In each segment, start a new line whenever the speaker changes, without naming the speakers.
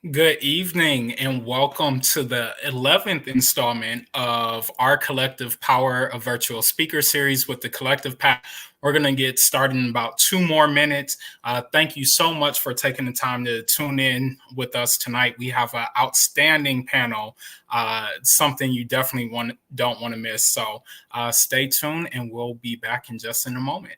Good evening and welcome to the 11th installment of our Collective Power, a virtual speaker series with the Collective Pack. We're going to get started in about 2 more minutes. Thank you so much for taking the time to tune in with us tonight. We have an outstanding panel, something you definitely don't want to miss. So stay tuned and we'll be back in just in a moment.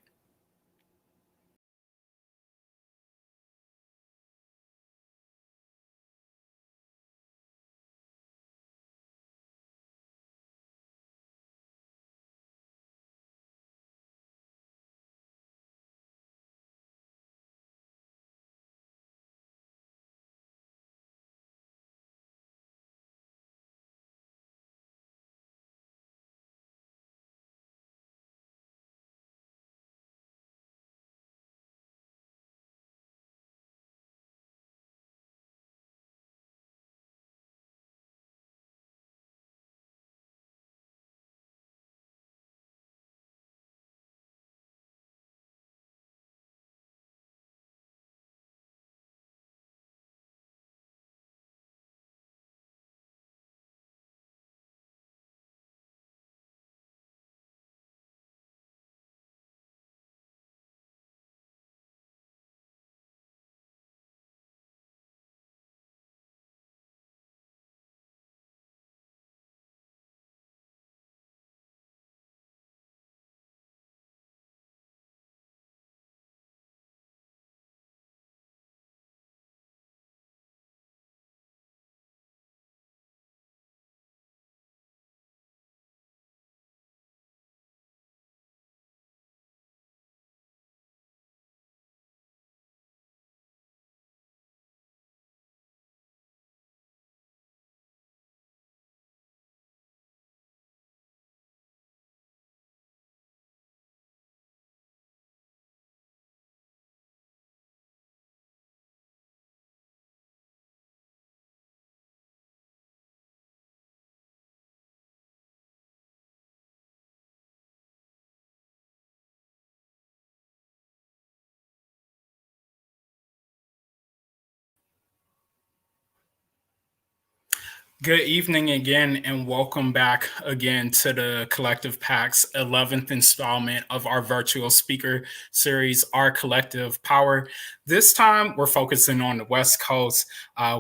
Good evening again, and welcome back again to the Collective Pack's 11th installment of our virtual speaker series, Our Collective Power. This time, we're focusing on the West Coast.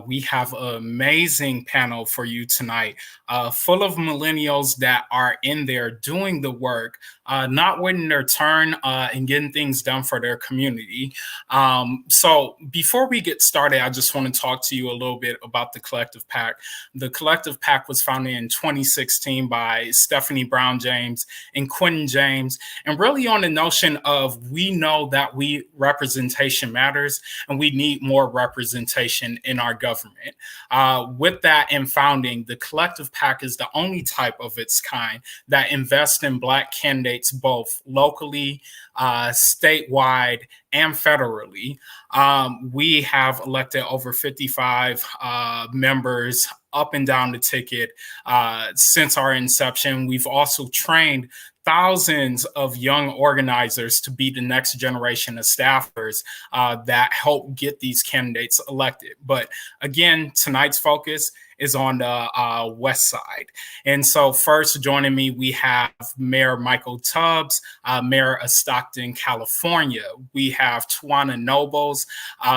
We have an amazing panel for you tonight, full of millennials that are in there doing the work, not waiting their turn and getting things done for their community. So before we get started, I just want to talk to you a little bit about the Collective Pack. The Collective Pack was founded in 2016 by Stephanie Brown James and Quentin James, and really on the notion of we know that representation matters and we need more representation in our government. With that in founding, the Collective Pack is the only type of its kind that invests in Black candidates both locally, statewide, and federally. We have elected over 55 members up and down the ticket since our inception. We've also trained thousands of young organizers to be the next generation of staffers that help get these candidates elected. But again, tonight's focus is on the west side. And so first joining me, we have Mayor Michael Tubbs, Mayor of Stockton, California. We have Tawana Nobles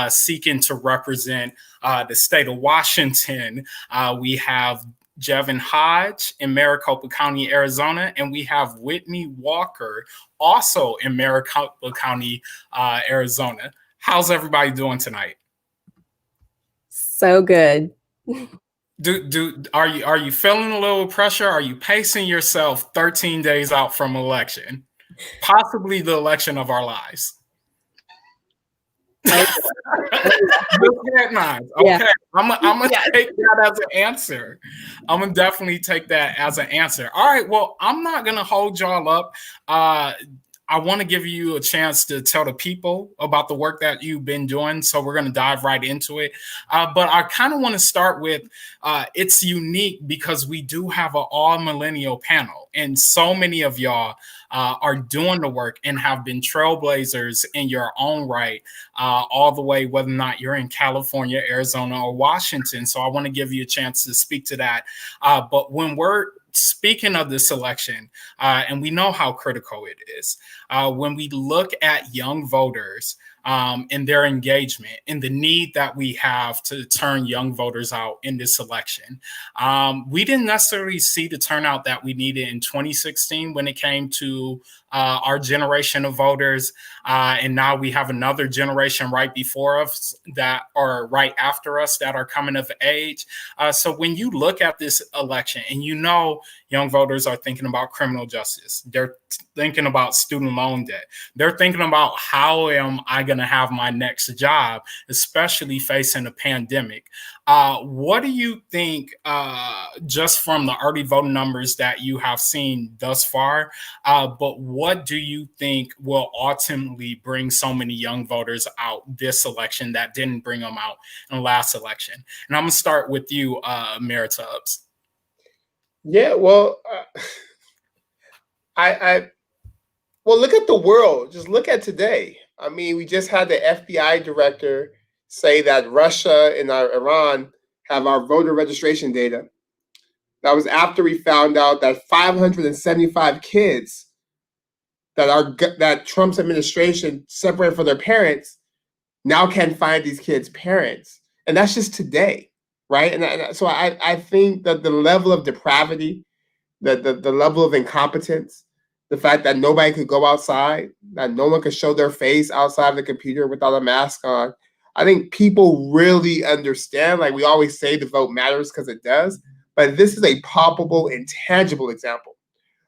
seeking to represent the state of Washington. We have Jevin Hodge in Maricopa County, Arizona, and we have Whitney Walker also in Maricopa County, Arizona. How's everybody doing tonight?
So good.
Are you feeling a little pressure? Are you pacing yourself 13 days out from election? Possibly the election of our lives. Okay, yeah. I'm gonna take that as an answer. I'm gonna definitely take that as an answer. All right, well, I'm not gonna hold y'all up. I want to give you a chance to tell the people about the work that you've been doing. So we're going to dive right into it. But I kind of want to start with it's unique because we do have an all millennial panel, and so many of y'all are doing the work and have been trailblazers in your own right, all the way, whether or not you're in California, Arizona, or Washington. So I want to give you a chance to speak to that. But when we're speaking of this election, and we know how critical it is, when we look at young voters and their engagement and the need that we have to turn young voters out in this election, we didn't necessarily see the turnout that we needed in 2016 when it came to our generation of voters. And now we have another generation right before us that are right after us that are coming of age. So when you look at this election and you know young voters are thinking about criminal justice, they're thinking about student loan debt, they're thinking about how am I going to have my next job, especially facing a pandemic. What do you think, just from the early voting numbers that you have seen thus far, but what do you think will ultimately bring so many young voters out this election that didn't bring them out in the last election? And I'm going to start with you, Mayor Tubbs.
Yeah, well, well, look at the world. Just look at today. I mean, we just had the FBI director say that Russia and Iran have our voter registration data. That was after we found out that 575 kids that Trump's administration separated from their parents now can't find these kids' parents. And that's just today, right? And so I think that the level of depravity, the level of incompetence, the fact that nobody could go outside, that no one could show their face outside of the computer without a mask on, I think people really understand. Like we always say, the vote matters because it does. But this is a palpable and tangible example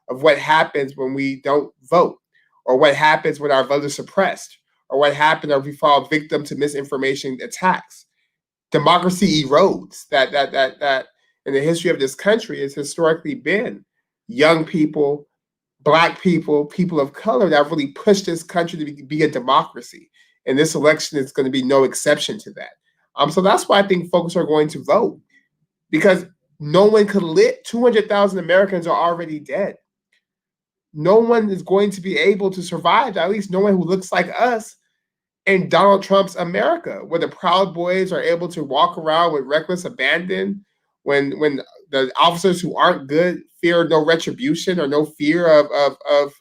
of what happens when we don't vote, or what happens when our vote is suppressed, or what happens if we fall victim to misinformation attacks. Democracy erodes. That in the history of this country has historically been young people, Black people, people of color that have really pushed this country to be a democracy. And this election is going to be no exception to that. So that's why I think folks are going to vote, because no one could live. 200,000 Americans are already dead. No one is going to be able to survive, at least no one who looks like us, in Donald Trump's America, where the Proud Boys are able to walk around with reckless abandon, when the officers who aren't good fear no retribution or no fear of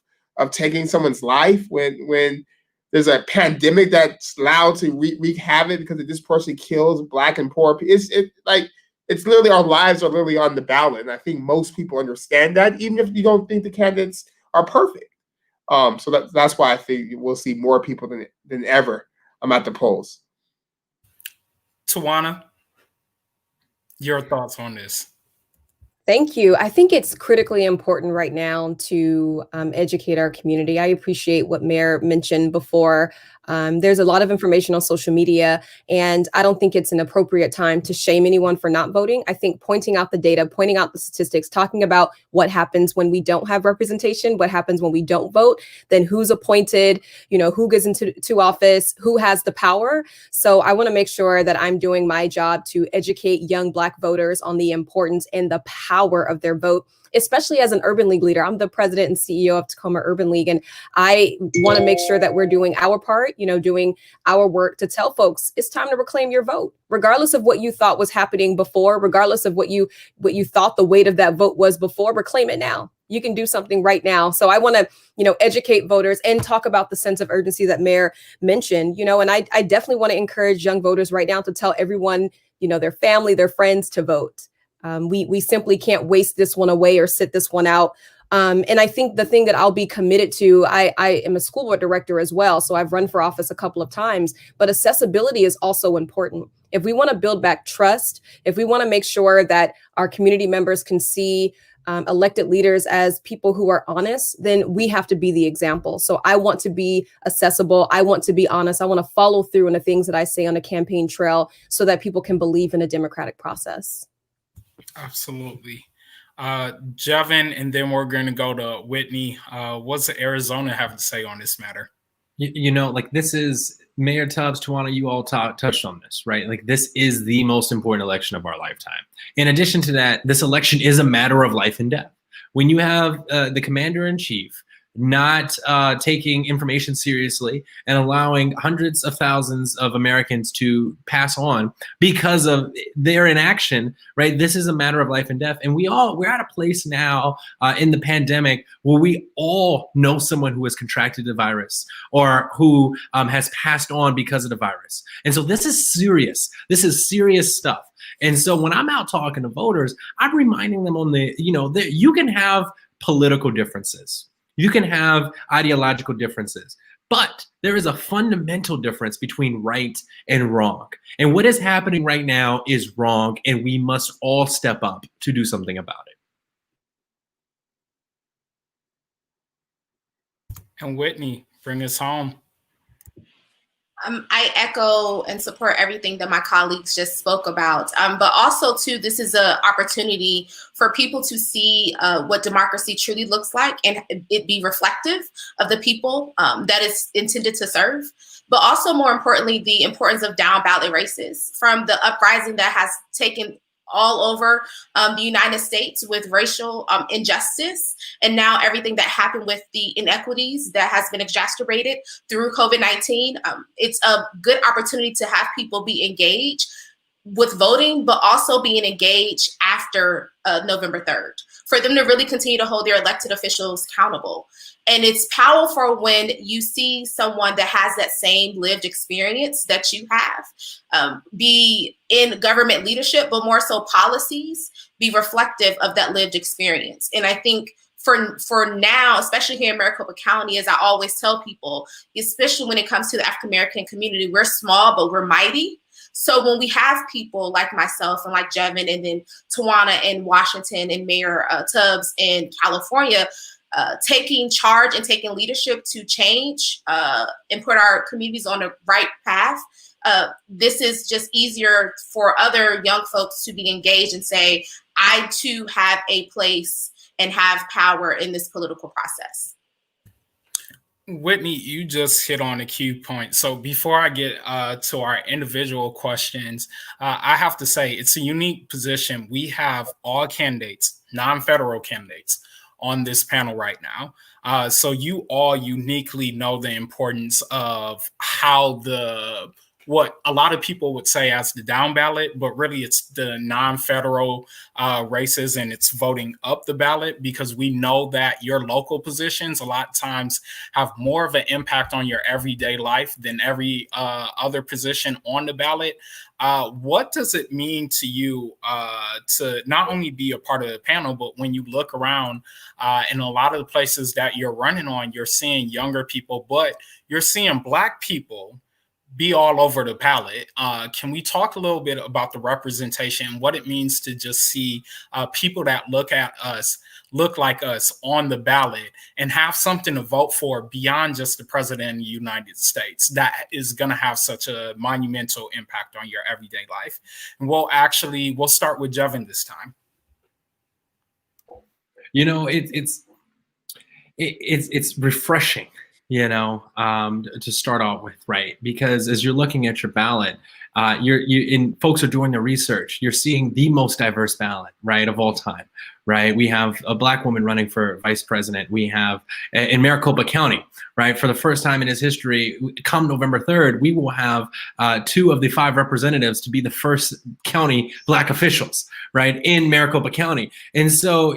taking someone's life, when there's a pandemic that's allowed to wreak havoc because it disproportionately kills Black and poor people. It's literally, our lives are literally on the ballot. And I think most people understand that, even if you don't think the candidates are perfect. So that's why I think we'll see more people than ever at the polls.
Tawana, your thoughts on this?
Thank you. I think it's critically important right now to educate our community. I appreciate what Mayor mentioned before. There's a lot of information on social media, and I don't think it's an appropriate time to shame anyone for not voting. I think pointing out the data, pointing out the statistics, talking about what happens when we don't have representation, what happens when we don't vote, then who's appointed, who gets into office, who has the power. So I want to make sure that I'm doing my job to educate young Black voters on the importance and the power of their vote, especially as an urban league leader. I'm the president and CEO of Tacoma Urban League, and I want to make sure that we're doing our part, doing our work to tell folks it's time to reclaim your vote, regardless of what you thought was happening before, regardless of what you thought the weight of that vote was before. Reclaim it now. You can do something right now. So I want to, educate voters and talk about the sense of urgency that Mayor mentioned, and I definitely want to encourage young voters right now to tell everyone, their family, their friends to vote. We simply can't waste this one away or sit this one out. And I think the thing that I'll be committed to, I am a school board director as well, so I've run for office a couple of times, but accessibility is also important. If we want to build back trust, if we want to make sure that our community members can see elected leaders as people who are honest, then we have to be the example. So I want to be accessible. I want to be honest. I want to follow through on the things that I say on a campaign trail so that people can believe in a democratic process.
Absolutely. Jevin, and then we're going to go to Whitney. What's Arizona have to say on this matter?
You know, like this is Mayor Tubbs, Tawana, you all touched on this, right? Like this is the most important election of our lifetime. In addition to that, this election is a matter of life and death. When you have the commander-in-chief not taking information seriously and allowing hundreds of thousands of Americans to pass on because of their inaction, right? This is a matter of life and death. And we're at a place now in the pandemic where we all know someone who has contracted the virus or who has passed on because of the virus. And so this is serious. This is serious stuff. And so when I'm out talking to voters, I'm reminding them on that you can have political differences. You can have ideological differences, but there is a fundamental difference between right and wrong. And what is happening right now is wrong, and we must all step up to do something about it.
And Whitney, bring us home.
I echo and support everything that my colleagues just spoke about, but also too, this is an opportunity for people to see what democracy truly looks like and it be reflective of the people that it's intended to serve, but also more importantly, the importance of down ballot races from the uprising that has taken all over the United States with racial injustice, and now everything that happened with the inequities that has been exacerbated through COVID-19. It's a good opportunity to have people be engaged with voting, but also being engaged after November 3rd, for them to really continue to hold their elected officials accountable. And it's powerful when you see someone that has that same lived experience that you have, be in government leadership, but more so policies, be reflective of that lived experience. And I think for now, especially here in Maricopa County, as I always tell people, especially when it comes to the African American community, we're small, but we're mighty. So when we have people like myself and like Jevin and then Tawana in Washington and Mayor Tubbs in California, taking charge and taking leadership to change and put our communities on the right path, this is just easier for other young folks to be engaged and say, I too have a place and have power in this political process.
Whitney, you just hit on a key point. So before I get to our individual questions, I have to say it's a unique position. We have all candidates, non-federal candidates, on this panel right now. So you all uniquely know the importance of how what a lot of people would say as the down ballot, but really it's the non-federal races and it's voting up the ballot, because we know that your local positions a lot of times have more of an impact on your everyday life than every other position on the ballot. What does it mean to you to not only be a part of the panel, but when you look around in a lot of the places that you're running on, you're seeing younger people, but you're seeing Black people be all over the ballot. Can we talk a little bit about the representation, what it means to just see people that look like us on the ballot and have something to vote for beyond just the president of the United States that is going to have such a monumental impact on your everyday life? And we'll start with Jevin this time.
You know, it's refreshing, to start off with, right? Because as you're looking at your ballot, folks are doing the research. You're seeing the most diverse ballot, right, of all time, right? We have a Black woman running for vice president. We have in Maricopa County, right, for the first time in its history, come November 3rd, we will have 2 of the 5 representatives to be the first county Black officials, right, in Maricopa County. And so,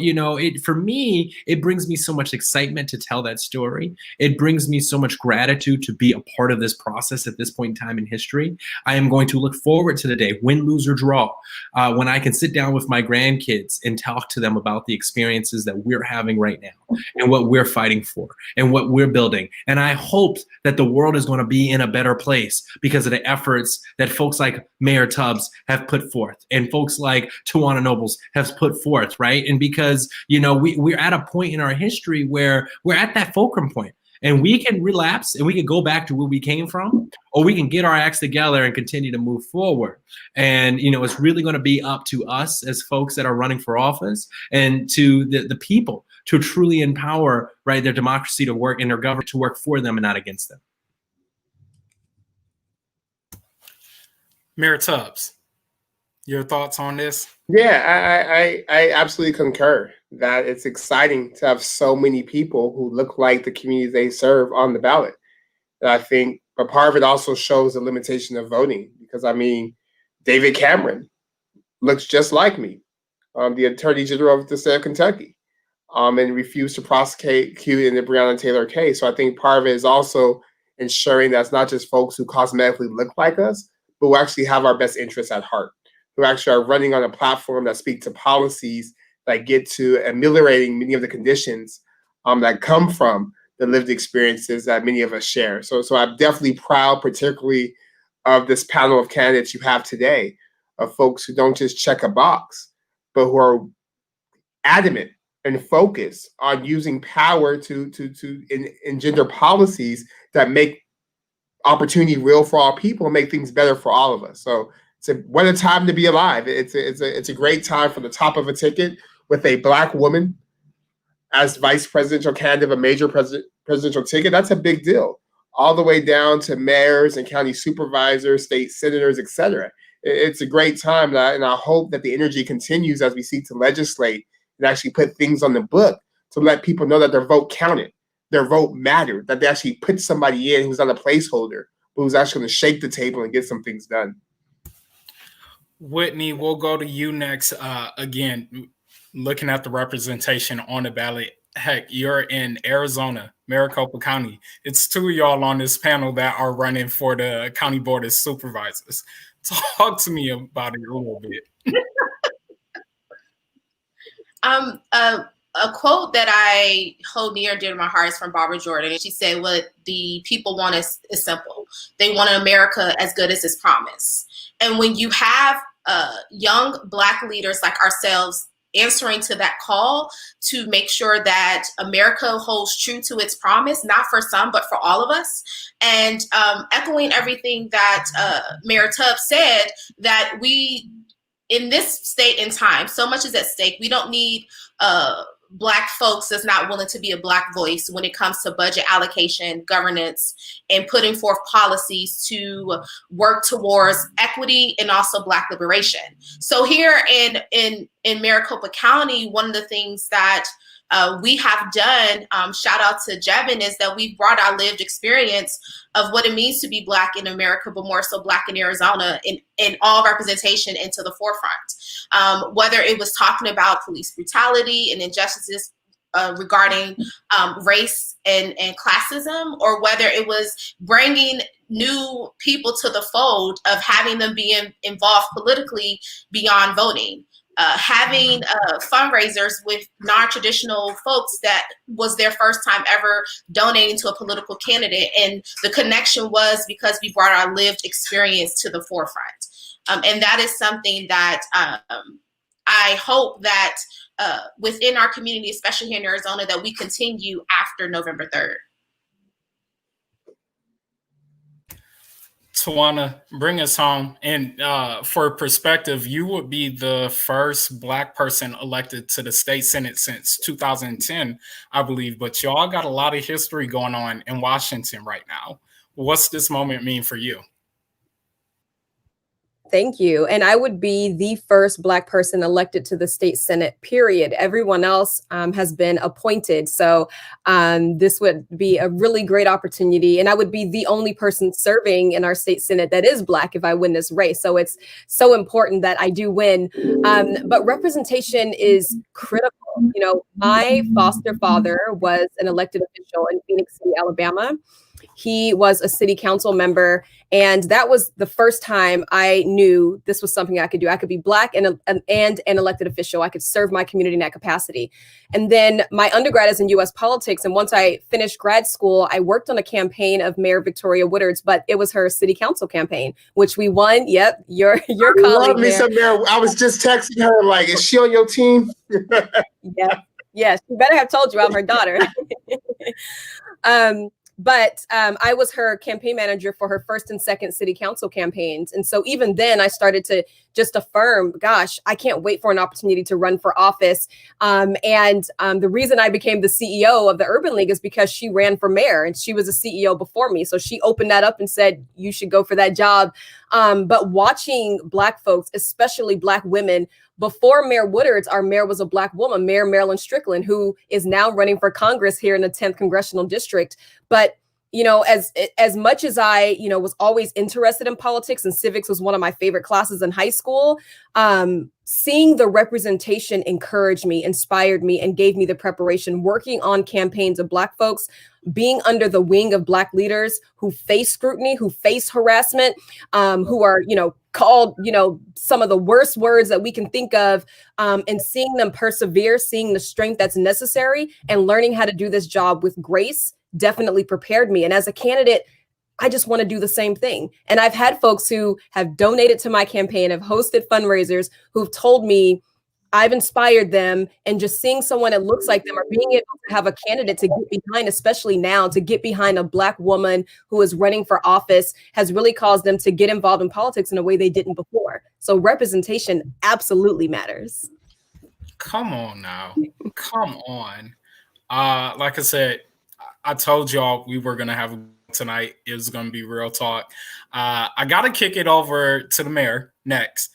for me, it brings me so much excitement to tell that story. It brings me so much gratitude to be a part of this process at this point in time in history. I am going to look forward to the day, win, lose, or draw, when I can sit down with my grandkids and talk to them about the experiences that we're having right now and what we're fighting for and what we're building. And I hope that the world is going to be in a better place because of the efforts that folks like Mayor Tubbs have put forth and folks like Tawana Nobles have put forth, right? And because, we're at a point in our history where we're at that fulcrum point. And we can relapse and we can go back to where we came from, or we can get our acts together and continue to move forward. And, it's really going to be up to us as folks that are running for office and to the people to truly empower, right, their democracy to work and their government to work for them and not against them.
Mayor Tubbs, your thoughts on this?
Yeah, I absolutely concur that it's exciting to have so many people who look like the communities they serve on the ballot. And I think, but part of it also shows the limitation of voting, because David Cameron looks just like me, the Attorney General of the state of Kentucky, and refused to prosecute in the Breonna Taylor case. So I think part of it is also ensuring that it's not just folks who cosmetically look like us, but who actually have our best interests at heart, who actually are running on a platform that speak to policies that get to ameliorating many of the conditions that come from the lived experiences that many of us share. So I'm definitely proud, particularly of this panel of candidates you have today, of folks who don't just check a box, but who are adamant and focused on using power to engender policies that make opportunity real for all people and make things better for all of us. So what a time to be alive. It's a great time for the top of a ticket with a Black woman as vice presidential candidate of a major presidential ticket. That's a big deal. All the way down to mayors and county supervisors, state senators, et cetera. It's a great time, and I hope that the energy continues as we seek to legislate and actually put things on the book to let people know that their vote counted, their vote mattered, that they actually put somebody in who's not a placeholder, but who's actually going to shake the table and get some things done.
Whitney, we'll go to you next. Again, looking at the representation on the ballot, heck, you're in Arizona, Maricopa County. It's two of y'all on this panel that are running for the County Board of Supervisors. Talk to me about it a little bit.
A quote that I hold near and dear to my heart is from Barbara Jordan. She said, what the people want is simple. They want an America as good as its promise. And when you have young Black leaders like ourselves answering to that call to make sure that America holds true to its promise, not for some, but for all of us. And echoing everything that Mayor Tubbs said, that we, in this state and time, so much is at stake. We don't need Black folks that's not willing to be a Black voice when it comes to budget allocation, governance, and putting forth policies to work towards equity and also Black liberation. So here in Maricopa County, one of the things that we have done, shout out to Jevin, is that we've brought our lived experience of what it means to be Black in America, but more so Black in Arizona, in all representation into the forefront. Whether it was talking about police brutality and injustices regarding race and classism, or whether it was bringing new people to the fold of having them be involved politically beyond voting. Having fundraisers with non-traditional folks that was their first time ever donating to a political candidate. And the connection was because we brought our lived experience to the forefront. And that is something that I hope that within our community, especially here in Arizona, that we continue after November 3rd.
Tawana, bring us home. And for perspective, you would be the first Black person elected to the state Senate since 2010, I believe. But y'all got a lot of history going on in Washington right now. What's this moment mean for you?
Thank you. And I would be the first Black person elected to the state Senate, period. Everyone else has been appointed. So this would be a really great opportunity. And I would be the only person serving in our state Senate that is Black if I win this race. So it's so important that I do win. But representation is critical. You know, my foster father was an elected official in Phoenix City, Alabama. He was a city council member, and that was the first time I knew this was something I could do. I could be Black and an elected official. I could serve my community in that capacity. And then my undergrad is in U.S. politics, and once I finished grad school, I worked on a campaign of Mayor Victoria Woodard's, but it was her city council campaign, which we won. Yep, your colleague.
Love me some Mayor. I was just texting her, like, is she on your team?
Yeah. Yes, she better have told you I'm her daughter. But I was her campaign manager for her first and second city council campaigns. And so even then I started to just affirm, gosh, I can't wait for an opportunity to run for office. The reason I became the CEO of the Urban League is because she ran for mayor and she was a CEO before me. So she opened that up and said, you should go for that job. But watching Black folks, especially Black women, before Mayor Waters, our mayor was a Black woman, Mayor Marilyn Strickland, who is now running for Congress here in the 10th Congressional District. But, you know, as much as I, you know, was always interested in politics, and civics was one of my favorite classes in high school, seeing the representation encouraged me, inspired me, and gave me the preparation. Working on campaigns of Black folks, being under the wing of Black leaders who face scrutiny, who face harassment, who are, you know, called, you know, some of the worst words that we can think of, and seeing them persevere, seeing the strength that's necessary, and learning how to do this job with grace definitely prepared me. And as a candidate, I just want to do the same thing. And I've had folks who have donated to my campaign, have hosted fundraisers, who've told me I've inspired them, and just seeing someone that looks like them, or being able to have a candidate to get behind, especially now, to get behind a Black woman who is running for office, has really caused them to get involved in politics in a way they didn't before. So representation absolutely matters.
Come on now. Come on. Like I said, I told y'all we were going to have tonight. It was going to be real talk. I got to kick it over to the mayor next.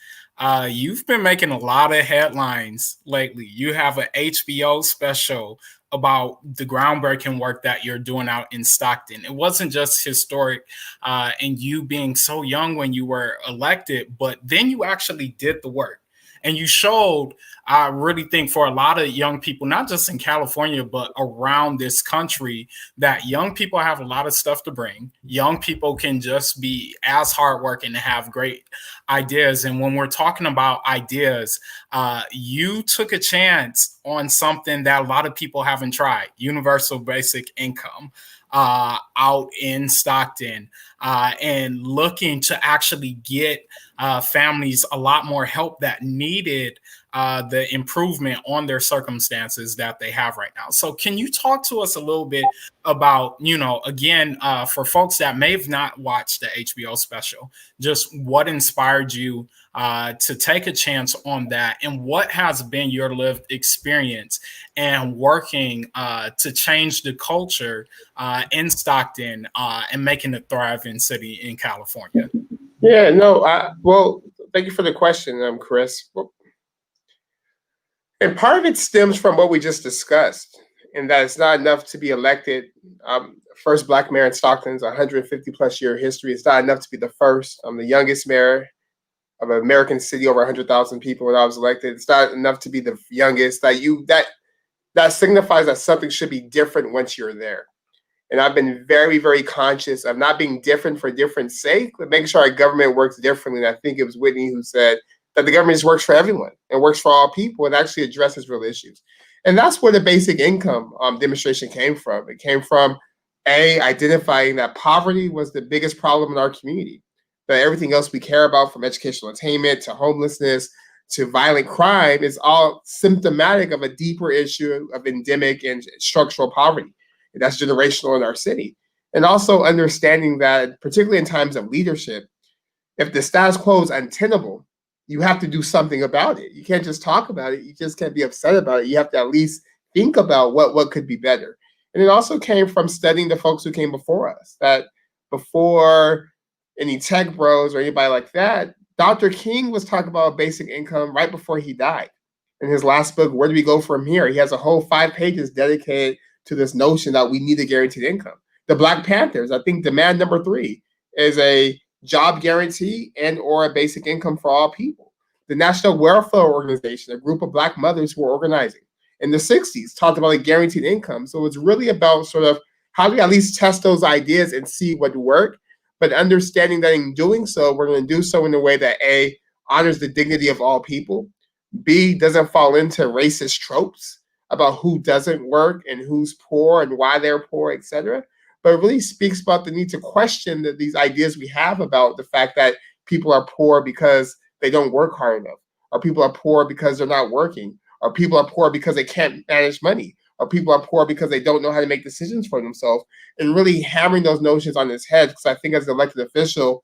You've been making a lot of headlines lately. You have an HBO special about the groundbreaking work that you're doing out in Stockton. It wasn't just historic and you being so young when you were elected, but then you actually did the work. And you showed, I really think, for a lot of young people, not just in California, but around this country, that young people have a lot of stuff to bring. Young people can just be as hardworking and have great ideas. And when we're talking about ideas, you took a chance on something that a lot of people haven't tried: universal basic income out in Stockton, and looking to actually get families a lot more help that needed the improvement on their circumstances that they have right now. So can you talk to us a little bit about, you know, again, for folks that may have not watched the HBO special, just what inspired you to take a chance on that, and what has been your lived experience and working to change the culture in Stockton and making it thriving city in California?
Yeah, no, well, thank you for the question, Chris. And part of it stems from what we just discussed, and that it's not enough to be elected. First Black mayor in Stockton's 150 plus year history. It's not enough to be the first. I'm the youngest mayor of an American city, over 100,000 people when I was elected. It's not enough to be the youngest. That signifies that something should be different once you're there. And I've been very, very conscious of not being different for different sake, but making sure our government works differently. And I think it was Whitney who said that the government just works for everyone and works for all people and actually addresses real issues. And that's where the basic income demonstration came from. It came from, identifying that poverty was the biggest problem in our community, that everything else we care about, from educational attainment to homelessness to violent crime, is all symptomatic of a deeper issue of endemic and structural poverty. And that's generational in our city. And also understanding that, particularly in times of leadership, if the status quo is untenable, you have to do something about it. You can't just talk about it. You just can't be upset about it. You have to at least think about what could be better. And it also came from studying the folks who came before us, that before any tech bros or anybody like that, Dr. King was talking about basic income right before he died. In his last book, Where Do We Go From Here? He has a whole 5 pages dedicated to this notion that we need a guaranteed income. The Black Panthers, I think demand number 3 is a job guarantee and or a basic income for all people. The National Welfare Organization, a group of Black mothers who were organizing in the 60s, talked about a guaranteed income. So it's really about sort of how do we at least test those ideas and see what work, but understanding that in doing so, we're going to do so in a way that A, honors the dignity of all people, B, doesn't fall into racist tropes about who doesn't work and who's poor and why they're poor, et cetera, but it really speaks about the need to question these ideas we have about the fact that people are poor because they don't work hard enough, or people are poor because they're not working, or people are poor because they can't manage money, or people are poor because they don't know how to make decisions for themselves, and really hammering those notions on his head. Because I think as an elected official,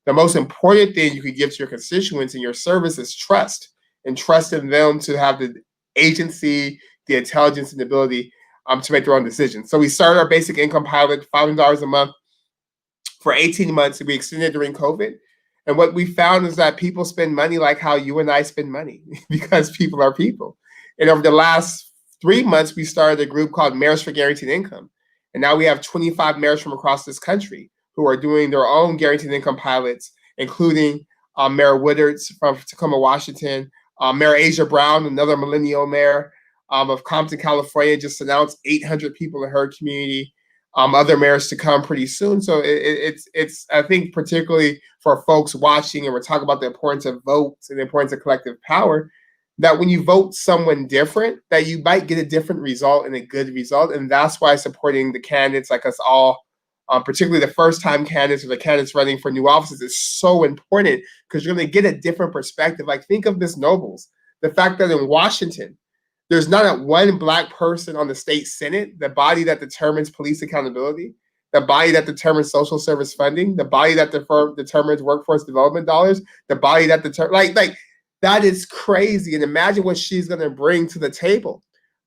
the most important thing you could give to your constituents in your service is trust, and trust in them to have the agency, the intelligence, and the ability to make their own decisions. So we started our basic income pilot, $500 a month for 18 months, and we extended during COVID. And what we found is that people spend money like how you and I spend money, because people are people. And over the last 3 months, we started a group called Mayors for Guaranteed Income. And now we have 25 mayors from across this country who are doing their own guaranteed income pilots, including Mayor Waters from Tacoma, Washington, Mayor Asia Brown, another millennial mayor of Compton, California, just announced 800 people in her community. Other mayors to come pretty soon. So it's I think particularly for folks watching, and we're talking about the importance of votes and the importance of collective power, that when you vote someone different, that you might get a different result and a good result. And that's why supporting the candidates like us all, particularly the first-time candidates or the candidates running for new offices, is so important, because you're going to get a different perspective. Like, think of Ms. Nobles. The fact that in Washington, there's not one Black person on the state Senate, the body that determines police accountability, the body that determines social service funding, the body that determines workforce development dollars, the body that determines, like that is crazy. And imagine what she's going to bring to the table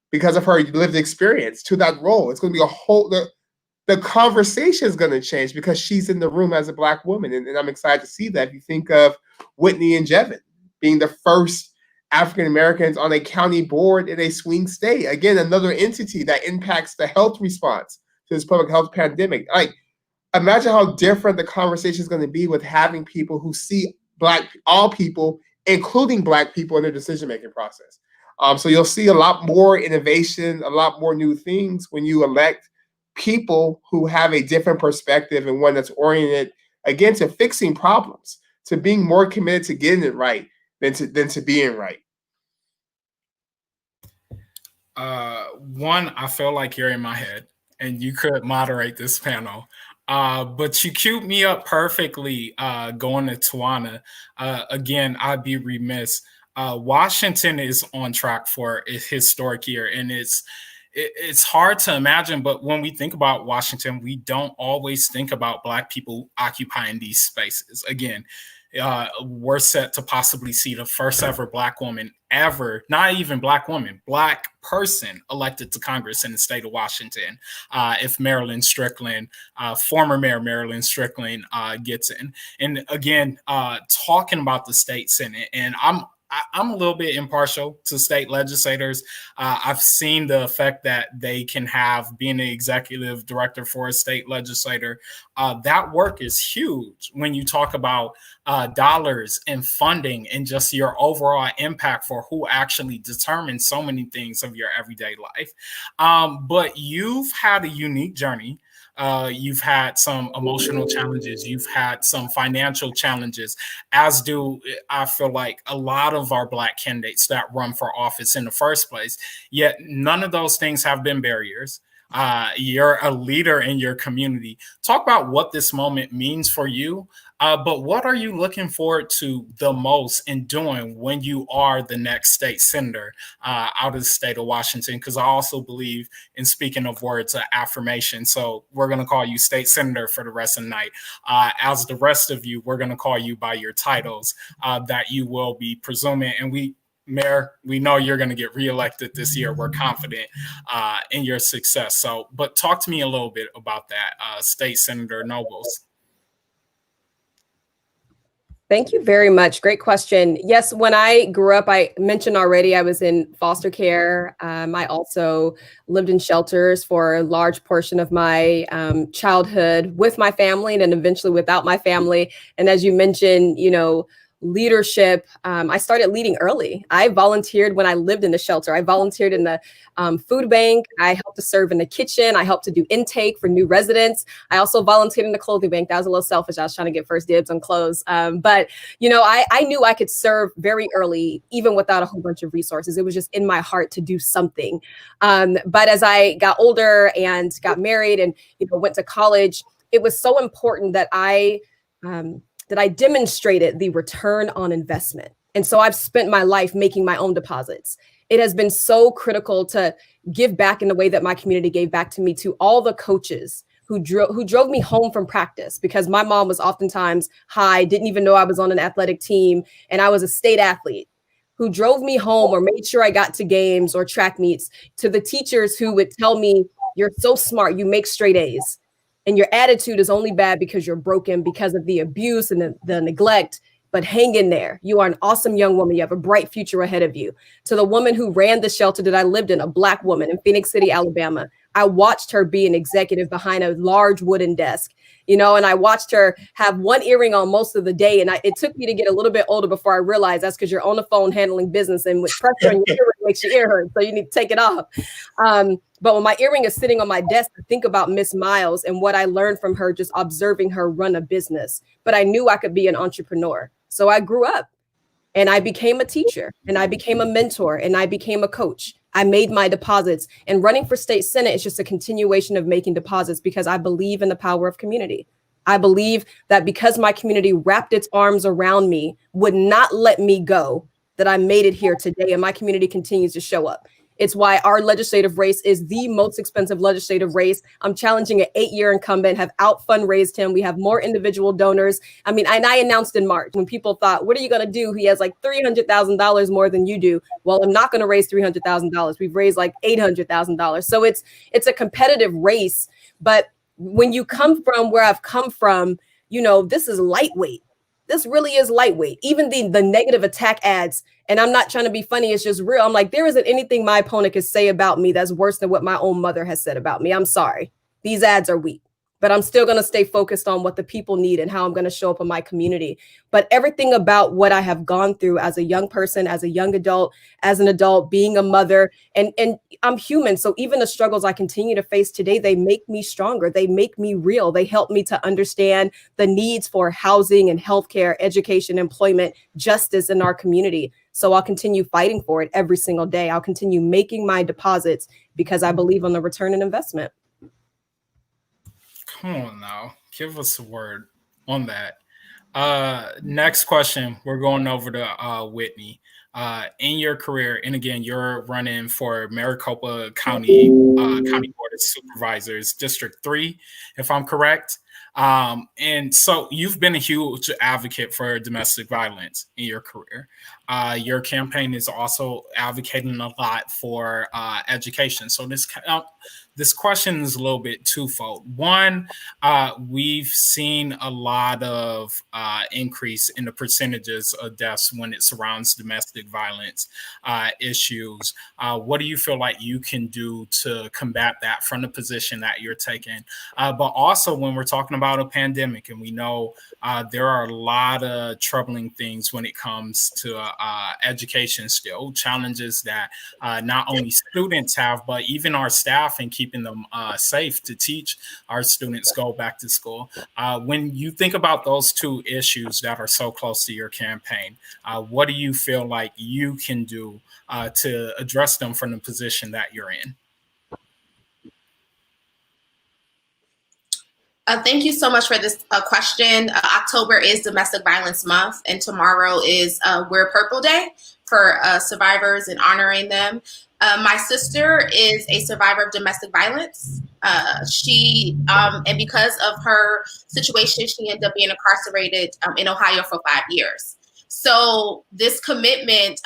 because of her lived experience to that role. It's going to be a whole, the conversation is going to change because she's in the room as a Black woman. And I'm excited to see that. If you think of Whitney and Jevin being the first African Americans on a county board in a swing state. Again, another entity that impacts the health response to this public health pandemic. Like, imagine how different the conversation is going to be with having people who see all people, including Black people, in their decision-making process. So you'll see a lot more innovation, a lot more new things when you elect people who have a different perspective, and one that's oriented, again, to fixing problems, to being more committed to getting it right than to being right.
One, I feel like you're in my head and you could moderate this panel. But you queued me up perfectly going to Tawana. Again, I'd be remiss. Washington is on track for a historic year, and it's hard to imagine, but when we think about Washington, we don't always think about Black people occupying these spaces. Again, we're set to possibly see the first ever Black woman ever, not even Black woman, Black person elected to Congress in the state of Washington. If Marilyn Strickland, former Mayor Marilyn Strickland gets in. And again, talking about the state Senate, and I'm a little bit impartial to state legislators. I've seen the effect that they can have being an executive director for a state legislator. That work is huge when you talk about dollars and funding and just your overall impact for who actually determines so many things of your everyday life. But you've had a unique journey. You've had some emotional challenges. You've had some financial challenges, as do, I feel like, a lot of our Black candidates that run for office in the first place. Yet none of those things have been barriers. You're a leader in your community. Talk about what this moment means for you, but what are you looking forward to the most in doing when you are the next state senator out of the state of Washington? Because I also believe in speaking of words of affirmation. So we're going to call you state senator for the rest of the night. As the rest of you, we're going to call you by your titles that you will be presuming. And Mayor, we know you're going to get reelected this year. We're confident in your success. So, but talk to me a little bit about that, State Senator Nobles.
Thank you very much. Great question. Yes, when I grew up, I mentioned already I was in foster care. I also lived in shelters for a large portion of my childhood with my family and then eventually without my family. And as you mentioned, leadership, I started leading early. I volunteered when I lived in the shelter. I volunteered in the food bank. I helped to serve in the kitchen. I helped to do intake for new residents. I also volunteered in the clothing bank. That was a little selfish. I was trying to get first dibs on clothes. But I knew I could serve very early, even without a whole bunch of resources. It was just in my heart to do something. But as I got older and got married and went to college, it was so important that I demonstrated the return on investment. And so I've spent my life making my own deposits. It has been so critical to give back in the way that my community gave back to me, to all the coaches who drove me home from practice, because my mom was oftentimes high, didn't even know I was on an athletic team, and I was a state athlete, who drove me home or made sure I got to games or track meets, to the teachers who would tell me, you're so smart, you make straight A's, and your attitude is only bad because you're broken because of the abuse and the neglect. But hang in there. You are an awesome young woman. You have a bright future ahead of you. To the woman who ran the shelter that I lived in, a Black woman in Phoenix City, Alabama, I watched her be an executive behind a large wooden desk, and I watched her have one earring on most of the day. And it took me to get a little bit older before I realized that's because you're on the phone handling business, and with pressure on your earring makes your ear hurt. So you need to take it off. But when my earring is sitting on my desk, I think about Miss Miles and what I learned from her, just observing her run a business. But I knew I could be an entrepreneur. So I grew up and I became a teacher, and I became a mentor, and I became a coach. I made my deposits, and running for state senate is just a continuation of making deposits, because I believe in the power of community. I believe that because my community wrapped its arms around me, would not let me go, that I made it here today, and my community continues to show up. It's why our legislative race is the most expensive legislative race. I'm challenging an 8-year incumbent, have out fundraised him. We have more individual donors. I mean, and I announced in March, when people thought, what are you going to do? He has like $300,000 more than you do. Well, I'm not going to raise $300,000. We've raised like $800,000. So it's a competitive race. But when you come from where I've come from, this is lightweight. This really is lightweight. Even the negative attack ads, and I'm not trying to be funny, it's just real. I'm like, there isn't anything my opponent could say about me that's worse than what my own mother has said about me. I'm sorry. These ads are weak, but I'm still going to stay focused on what the people need and how I'm going to show up in my community. But everything about what I have gone through as a young person, as a young adult, as an adult, being a mother, and I'm human. So even the struggles I continue to face today, they make me stronger. They make me real. They help me to understand the needs for housing and healthcare, education, employment, justice in our community. So I'll continue fighting for it every single day. I'll continue making my deposits because I believe on the return on investment.
Come on now, give us a word on that. Next question, we're going over to Whitney. In your career, and again, you're running for Maricopa County Board of Supervisors, District 3, if I'm correct. And so you've been a huge advocate for domestic violence in your career. Your campaign is also advocating a lot for education. So this question is a little bit twofold. One, we've seen a lot of increase in the percentages of deaths when it surrounds domestic violence issues. What do you feel like you can do to combat that from the position that you're taking? But also, when we're talking about a pandemic, and we know there are a lot of troubling things when it comes to education still, challenges that not only students have, but even our staff, and keeping them safe to teach our students go back to school. When you think about those two issues that are so close to your campaign, what do you feel like you can do to address them from the position that you're in?
Thank you so much for this question. October is Domestic Violence Month, and tomorrow is Wear Purple Day for survivors and honoring them. My sister is a survivor of domestic violence. She, and because of her situation, she ended up being incarcerated in Ohio for 5 years. So this commitment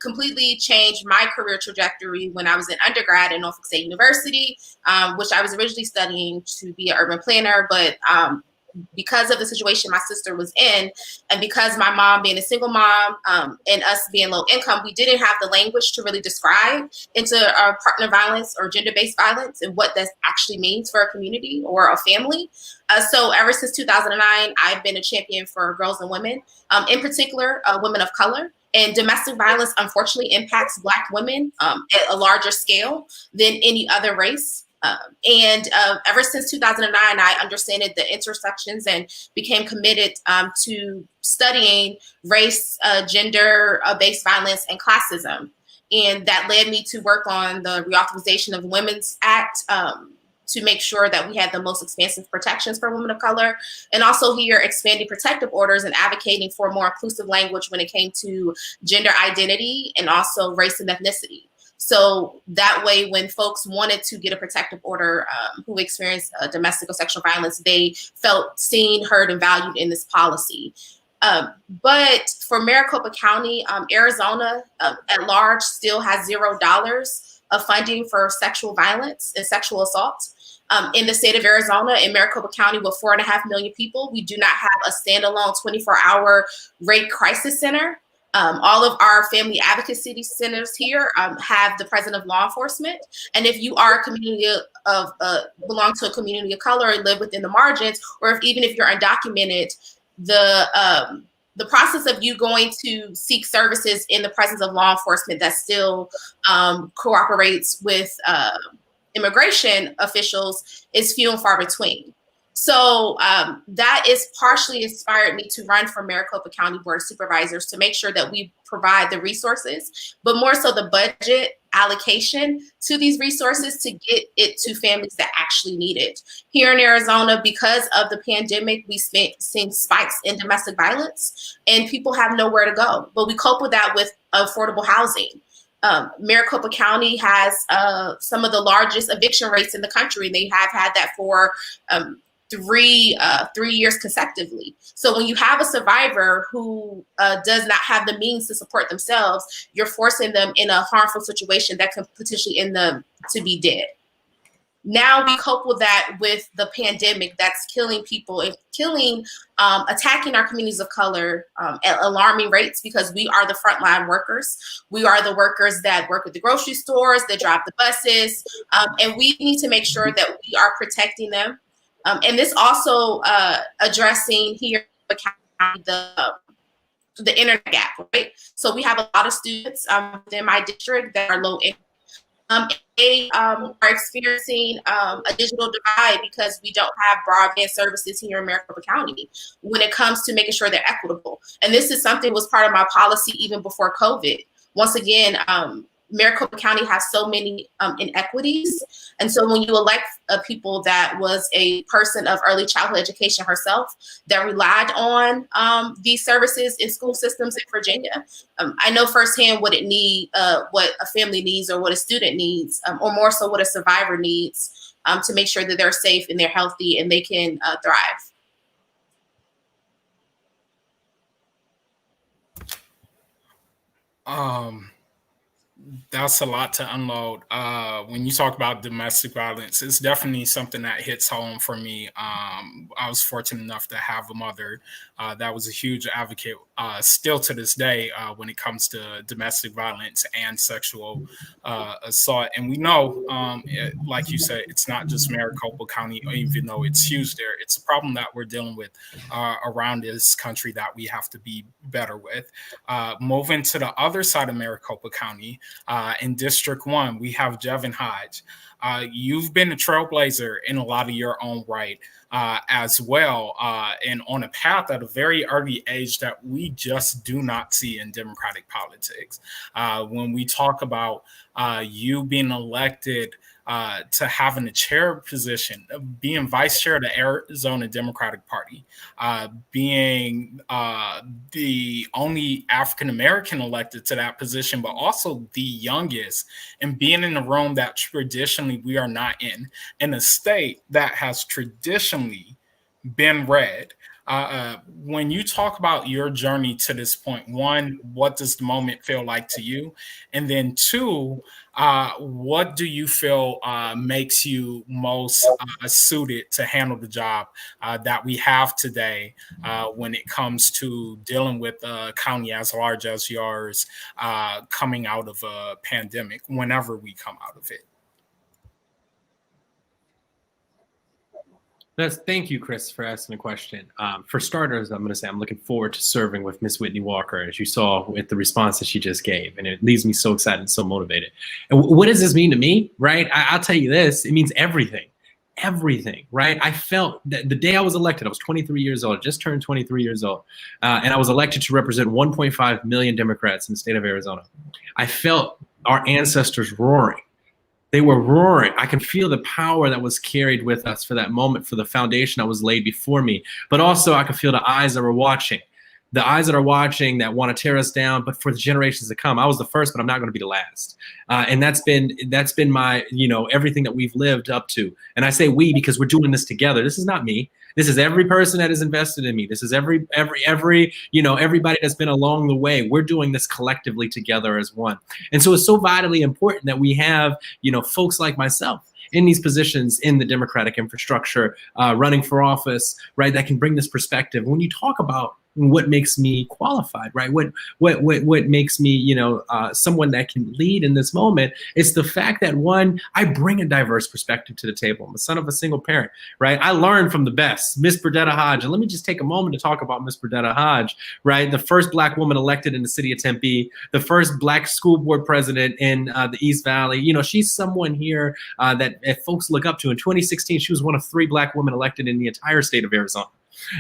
completely changed my career trajectory when I was an undergrad at Norfolk State University, which I was originally studying to be an urban planner, but because of the situation my sister was in, and because my mom being a single mom and us being low income, we didn't have the language to really describe into partner violence or gender-based violence and what that actually means for a community or a family. So ever since 2009, I've been a champion for girls and women, in particular, women of color. And domestic violence, unfortunately, impacts Black women at a larger scale than any other race. And ever since 2009, I understood the intersections and became committed to studying race, gender-based violence, and classism. And that led me to work on the reauthorization of the Women's Act, to make sure that we had the most expansive protections for women of color. And also here, expanding protective orders and advocating for more inclusive language when it came to gender identity and also race and ethnicity. So that way, when folks wanted to get a protective order who experienced domestic or sexual violence, they felt seen, heard, and valued in this policy. But for Maricopa County, Arizona at large still has $0 of funding for sexual violence and sexual assault. In the state of Arizona, in Maricopa County with 4.5 million people, we do not have a standalone 24-hour rape crisis center. All of our family advocacy centers here have the president of law enforcement. And if you are a community of, belong to a community of color and live within the margins, or even if you're undocumented, the process of you going to seek services in the presence of law enforcement that still cooperates with immigration officials is few and far between. So that is partially inspired me to run for Maricopa County Board of Supervisors to make sure that we provide the resources, but more so the budget allocation to these resources to get it to families that actually need it. Here in Arizona, because of the pandemic, we've seen spikes in domestic violence and people have nowhere to go, but we cope with that with affordable housing. Maricopa County has some of the largest eviction rates in the country. They have had that for 3 years consecutively. So when you have a survivor who does not have the means to support themselves, you're forcing them in a harmful situation that can potentially end them to be dead. Now we cope with that with the pandemic that's killing people and attacking our communities of color at alarming rates, because we are the frontline workers. We are the workers that work at the grocery stores, that drive the buses, and we need to make sure that we are protecting them. And this also addressing here the internet gap, right? So we have a lot of students within my district that are low income. They are experiencing a digital divide because we don't have broadband services here in Maricopa County when it comes to making sure they're equitable. And this is something that was part of my policy even before COVID. Once again, Maricopa County has so many inequities. And so when you elect people that was a person of early childhood education herself that relied on these services in school systems in Virginia, I know firsthand what it need, what a family needs or what a student needs, or more so what a survivor needs to make sure that they're safe and they're healthy and they can thrive.
That's a lot to unload. When you talk about domestic violence, it's definitely something that hits home for me. I was fortunate enough to have a mother that was a huge advocate, still to this day, when it comes to domestic violence and sexual assault. And we know, like you said, it's not just Maricopa County, even though it's huge there. It's a problem that we're dealing with around this country that we have to be better with. Moving to the other side of Maricopa County, in District 1, we have Jevin Hodge. You've been a trailblazer in a lot of your own right as well, and on a path at a very early age that we just do not see in Democratic politics. When we talk about you being elected to having a chair position, being vice chair of the Arizona Democratic Party, being the only African-American elected to that position, but also the youngest, and being in a room that traditionally we are not in a state that has traditionally been red. When you talk about your journey to this point, one, what does the moment feel like to you? And then two, what do you feel makes you most suited to handle the job that we have today when it comes to dealing with a county as large as yours coming out of a pandemic, whenever we come out of it?
Thank you, Chris, for asking the question. For starters, I'm going to say I'm looking forward to serving with Miss Whitney Walker, as you saw with the response that she just gave, and it leaves me so excited and so motivated. And what does this mean to me, right? I'll tell you this, it means everything, right? I felt that the day I was elected, I was 23 years old, just turned 23 years old, and I was elected to represent 1.5 million Democrats in the state of Arizona. I felt our ancestors roaring They were roaring. I can feel the power that was carried with us for that moment, for the foundation that was laid before me. But also I could feel the eyes that were watching. The eyes that are watching that want to tear us down, but for the generations to come. I was the first, but I'm not going to be the last. And that's been my, everything that we've lived up to. And I say we because we're doing this together. This is not me. This is every person that is invested in me. This is everybody that's been along the way. We're doing this collectively together as one. And so it's so vitally important that we have, folks like myself in these positions in the democratic infrastructure, running for office, right, that can bring this perspective. When you talk about what makes me qualified, right? What makes me, someone that can lead in this moment? It's the fact that, one, I bring a diverse perspective to the table. I'm the son of a single parent, right? I learned from the best, Miss Burdetta Hodge. And let me just take a moment to talk about Miss Burdetta Hodge, right? The first Black woman elected in the city of Tempe, the first Black school board president in the East Valley. She's someone here that folks look up to. In 2016, she was one of 3 Black women elected in the entire state of Arizona.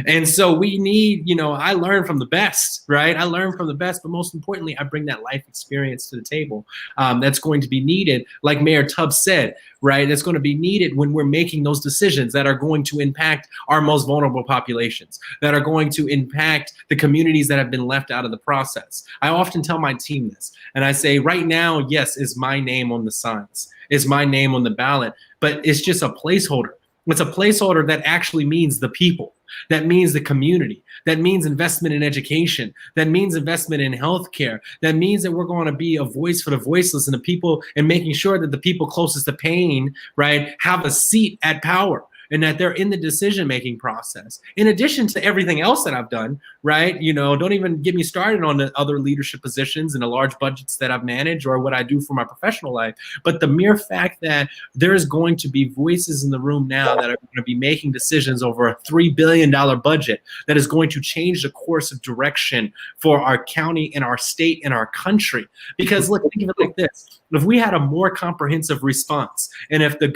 And so we need, I learn from the best, right? I learn from the best, but most importantly, I bring that life experience to the table that's going to be needed, like Mayor Tubbs said, right? That's going to be needed when we're making those decisions that are going to impact our most vulnerable populations, that are going to impact the communities that have been left out of the process. I often tell my team this, and I say, right now, yes, is my name on the signs, is my name on the ballot, but it's just a placeholder. It's a placeholder that actually means the people. That means the community. That means investment in education. That means investment in healthcare. That means that we're going to be a voice for the voiceless and the people, and making sure that the people closest to pain, right, have a seat at power, and that they're in the decision-making process. In addition to everything else that I've done, right? Don't even get me started on the other leadership positions and the large budgets that I've managed or what I do for my professional life. But the mere fact that there's going to be voices in the room now that are going to be making decisions over a $3 billion budget that is going to change the course of direction for our county and our state and our country. Because look, think of it like this. If we had a more comprehensive response, and if the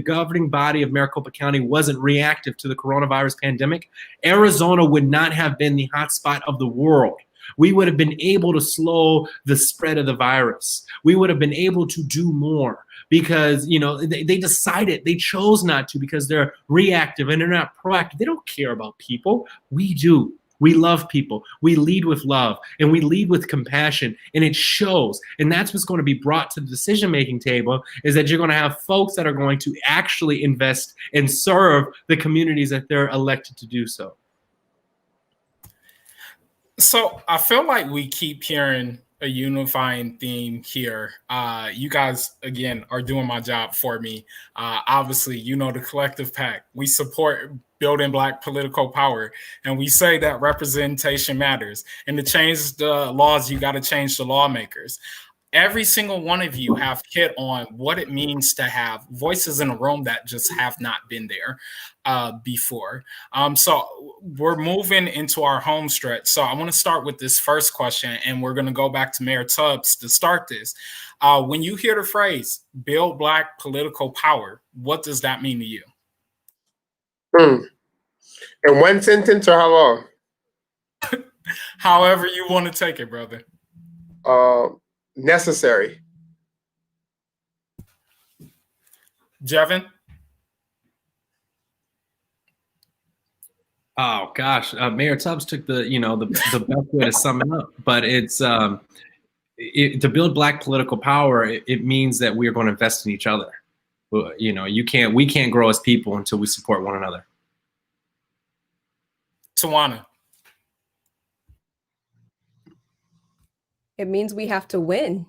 governing body of Maricopa County wasn't reactive to the coronavirus pandemic, Arizona would not have been the hotspot of the world. We would have been able to slow the spread of the virus. We would have been able to do more because, they decided, they chose not to because they're reactive and they're not proactive. They don't care about people. We do. We love people. We lead with love and we lead with compassion, and it shows. And that's what's going to be brought to the decision-making table, is that you're going to have folks that are going to actually invest and serve the communities that they're elected to do so.
So I feel like we keep hearing a unifying theme here. You guys, again, are doing my job for me. Obviously, the Collective PAC. We support building Black political power, and we say that representation matters. And to change the laws, you got to change the lawmakers. Every single one of you have hit on what it means to have voices in a room that just have not been there before. So we're moving into our home stretch. So I want to start with this first question, and we're going to go back to Mayor Tubbs to start this. When you hear the phrase build Black political power, what does that mean to you?
In one sentence, or how long?
However you want to take it, brother.
Necessary.
Jevin?
Oh gosh, Mayor Tubbs took the best way to sum it up. But it's to build Black political power. It means that we are going to invest in each other. We can't grow as people until we support one another.
Tawana?
It means we have to win.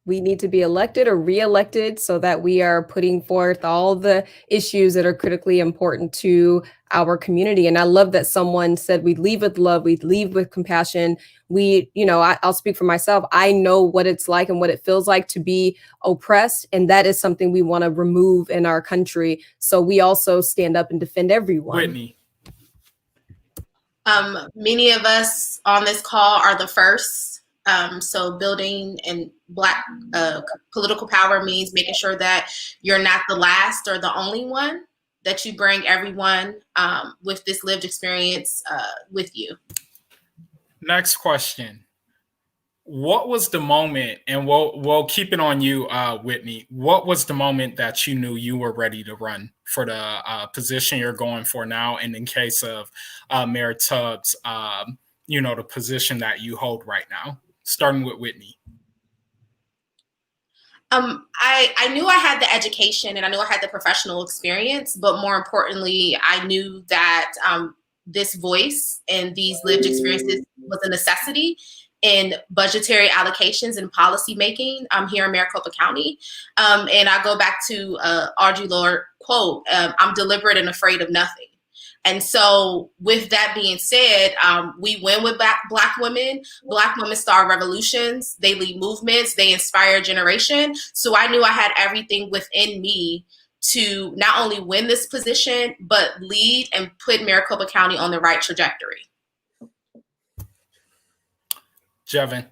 We need to be elected or reelected so that we are putting forth all the issues that are critically important to our community. And I love that someone said we lead with love, we lead with compassion. I'll speak for myself. I know what it's like and what it feels like to be oppressed. And that is something we want to remove in our country. So we also stand up and defend everyone.
Whitney?
Many of us on this call are the first. So building and Black political power means making sure that you're not the last or the only one, that you bring everyone with this lived experience with you.
Next question. What was the moment, and we'll keep it on you, Whitney. What was the moment that you knew you were ready to run for the position you're going for now, and in case of Mayor Tubbs, the position that you hold right now? Starting with Whitney.
I knew I had the education and I knew I had the professional experience, but more importantly, I knew that this voice and these lived experiences was a necessity in budgetary allocations and policy making here in Maricopa County. And I go back to Audre Lorde quote, I'm deliberate and afraid of nothing. And so with that being said, we win with Black women. Black women start revolutions. They lead movements. They inspire a generation. So I knew I had everything within me to not only win this position, but lead and put Maricopa County on the right trajectory.
Jevin.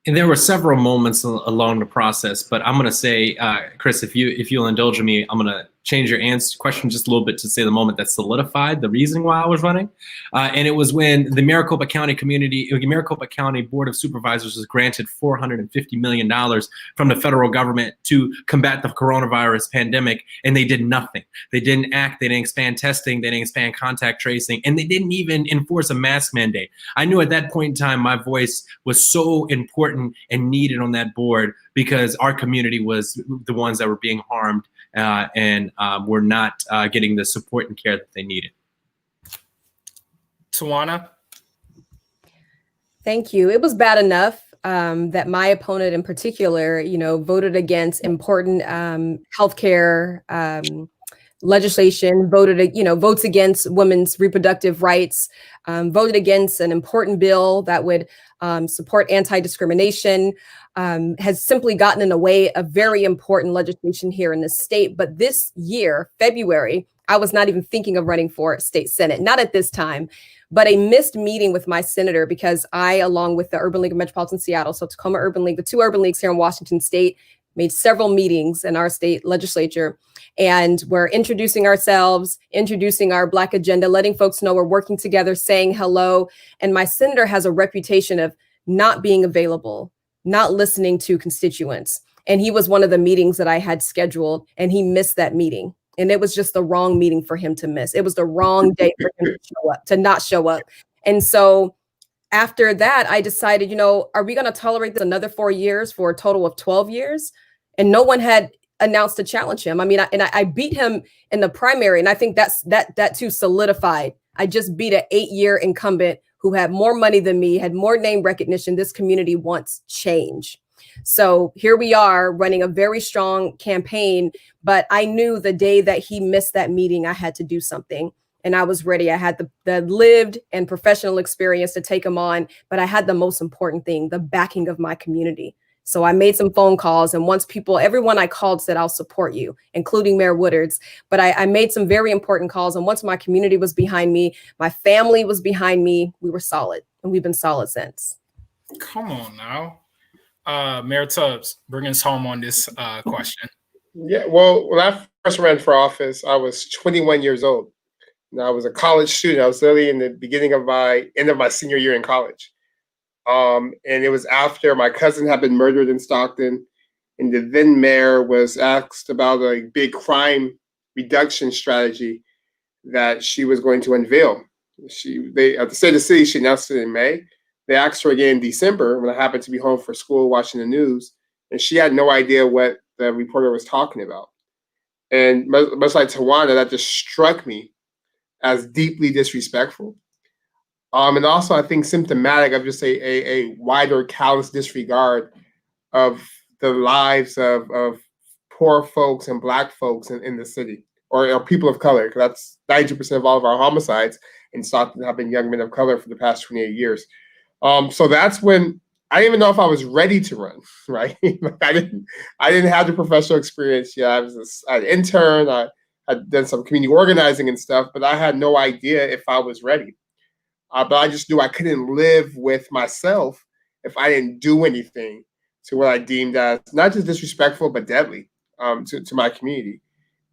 And there were several moments along the process, but I'm going to say, Chris, if you'll indulge me, I'm going to change your question just a little bit to say the moment that solidified the reasoning why I was running. And it was when the Maricopa County Board of Supervisors was granted $450 million from the federal government to combat the coronavirus pandemic, and they did nothing. They didn't act, they didn't expand testing, they didn't expand contact tracing, and they didn't even enforce a mask mandate. I knew at that point in time, my voice was so important and needed on that board because our community was the ones that were being harmed and were not getting the support and care that they needed.
Tawana?
Thank you. It was bad enough that my opponent in particular, voted against important healthcare legislation, votes against women's reproductive rights, voted against an important bill that would support anti-discrimination, has simply gotten in the way of very important legislation here in the state. But this year, February, I was not even thinking of running for state senate, not at this time, but a missed meeting with my senator because I, along with the Urban League of Metropolitan Seattle, so Tacoma Urban League, the two urban leagues here in Washington State, made several meetings in our state legislature, and we're introducing ourselves, introducing our Black agenda, letting folks know we're working together, saying hello. And my senator has a reputation of not being available, not listening to constituents. And he was one of the meetings that I had scheduled, and he missed that meeting. And it was just the wrong meeting for him to miss. It was the wrong day for him to not show up. And so after that, I decided, are we going to tolerate this another 4 years for a total of 12 years? And no one had announced to challenge him. I mean, I beat him in the primary, and I think that too solidified. I just beat an 8-year incumbent who had more money than me, had more name recognition. This community wants change. So here we are running a very strong campaign, but I knew the day that he missed that meeting, I had to do something. And I was ready. I had the lived and professional experience to take him on, but I had the most important thing, the backing of my community. So I made some phone calls, and everyone I called said, I'll support you, including Mayor Waters. But I made some very important calls. And once my community was behind me, my family was behind me, we were solid, and we've been solid since.
Come on now. Mayor Tubbs, bring us home on this question.
Yeah, well, when I first ran for office, I was 21 years old. And I was a college student. I was literally in the end of my senior year in college. And it was after my cousin had been murdered in Stockton, and the then mayor was asked about a big crime reduction strategy that she was going to unveil. At the State of the City, she announced it in May. They asked her again in December when I happened to be home for school watching the news, and she had no idea what the reporter was talking about. And much like Tawana, that just struck me as deeply disrespectful. And also, I think symptomatic of just a wider callous disregard of the lives of poor folks and Black folks in the city, or people of color, because that's 90% of all of our homicides in Stockton have been young men of color for the past 28 years. So that's when I didn't even know if I was ready to run, right? I didn't have the professional experience yet. I was an intern. I had done some community organizing and stuff, but I had no idea if I was ready. But I just knew I couldn't live with myself if I didn't do anything to what I deemed as not just disrespectful, but deadly to my community.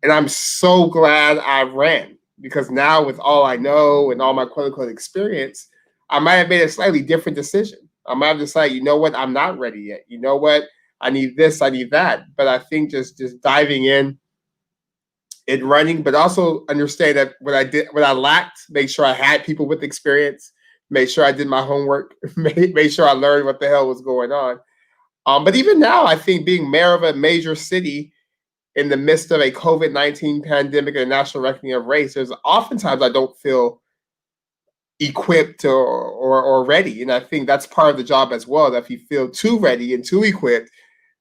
And I'm so glad I ran, because now with all I know and all my quote unquote experience, I might have made a slightly different decision. I might have decided, you know what, I'm not ready yet. You know what, I need this, I need that. But I think just diving in and running, but also understand that what I lacked, make sure I had people with experience, make sure I did my homework, make sure I learned what the hell was going on. But even now, I think being mayor of a major city in the midst of a COVID-19 pandemic and a national reckoning of race, there's oftentimes I don't feel equipped or ready. And I think that's part of the job as well, that if you feel too ready and too equipped,